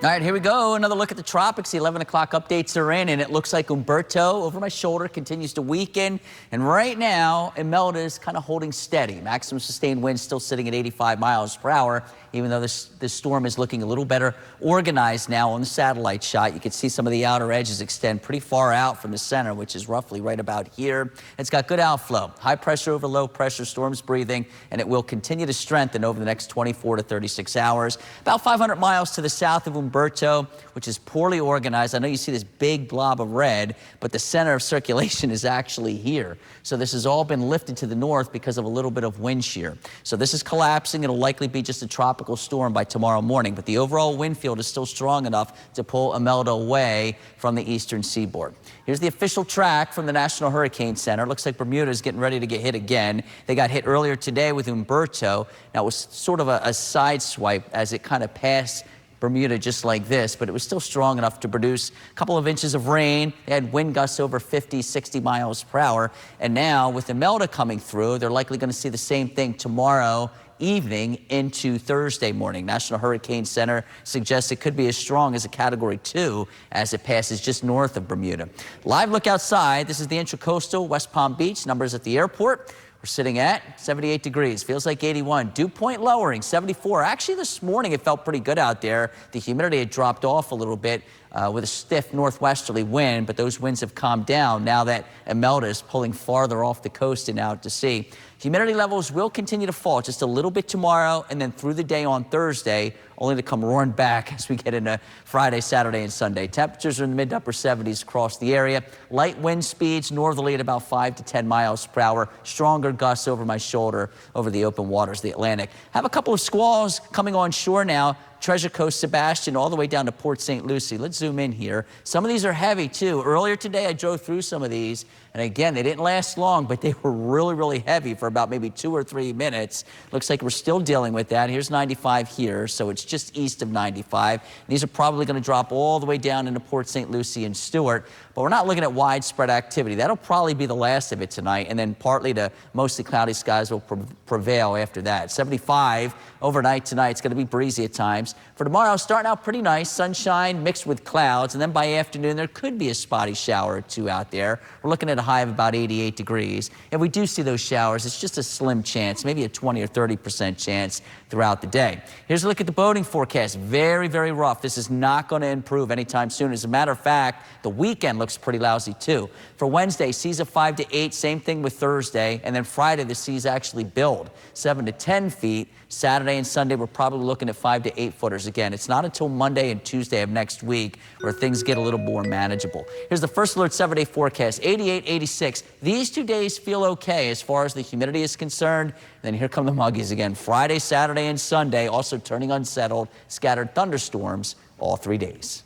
All right, here we go. Another look at the tropics. The 11 o'clock updates are in, and it looks like Humberto over my shoulder continues to weaken. And right now, Imelda is kind of holding steady. Maximum sustained wind still sitting at 85 miles per hour, even though this storm is looking a little better organized now on the satellite shot. You can see some of the outer edges extend pretty far out from the center, which is roughly right about here. It's got good outflow. High pressure over low pressure, storms breathing, and it will continue to strengthen over the next 24 to 36 hours. About 500 miles to the south of Humberto, which is poorly organized. I know you see this big blob of red, but the center of circulation is actually here. So this has all been lifted to the north because of a little bit of wind shear. So this is collapsing. It'll likely be just a tropical storm by tomorrow morning, but the overall wind field is still strong enough to pull Imelda away from the eastern seaboard. Here's the official track from the National Hurricane Center. Looks like Bermuda is getting ready to get hit again. They got hit earlier today with Humberto. Now it was sort of a side swipe as it kind of passed Bermuda just like this, but it was still strong enough to produce a couple of inches of rain. They had wind gusts over 50, 60 miles per hour. And now with Imelda coming through, they're likely going to see the same thing tomorrow evening into Thursday morning. National Hurricane Center suggests it could be as strong as a Category 2 as it passes just north of Bermuda. Live look outside. This is the intracoastal West Palm Beach. Numbers at the airport. We're sitting at 78 degrees. Feels like 81. Dew point lowering, 74. Actually, this morning it felt pretty good out there. The humidity had dropped off a little bit with a stiff northwesterly wind, but those winds have calmed down now that Imelda is pulling farther off the coast and out to sea. Humidity levels will continue to fall just a little bit tomorrow and then through the day on Thursday, only to come roaring back as we get into Friday, Saturday, and Sunday. Temperatures are in the mid to upper 70s across the area. Light wind speeds northerly at about 5 to 10 miles per hour. Stronger gusts over my shoulder over the open waters of the Atlantic. Have a couple of squalls coming on shore now. Treasure Coast, Sebastian, all the way down to Port St. Lucie. Let's zoom in here. Some of these are heavy, too. Earlier today, I drove through some of these, and again, they didn't last long, but they were really, really heavy for about maybe 2 or 3 minutes. Looks like we're still dealing with that. Here's 95 here, so it's just east of 95. These are probably going to drop all the way down into Port St. Lucie and Stewart, but we're not looking at widespread activity. That'll probably be the last of it tonight, and then partly to mostly cloudy skies will prevail after that. 75 overnight tonight. It's going to be breezy at times. For tomorrow, starting out pretty nice, sunshine mixed with clouds, and then by afternoon there could be a spotty shower or two out there. We're looking at a high of about 88 degrees. If we do see those showers, it's just a slim chance, maybe a 20 or 30% chance throughout the day. Here's a look at the boating forecast. Very, very rough. This is not going to improve anytime soon. As a matter of fact, the weekend looks pretty lousy too. For Wednesday, seas of 5 to 8, same thing with Thursday, and then Friday the seas actually build 7 to 10 feet. Saturday and Sunday, we're probably looking at 5 to 8 footers again. It's not until Monday and Tuesday of next week where things get a little more manageable. Here's the first alert 7-day forecast, 88, 86. These 2 days feel okay as far as the humidity is concerned. Then here come the muggies again. Friday, Saturday, and Sunday also turning unsettled, scattered thunderstorms all 3 days.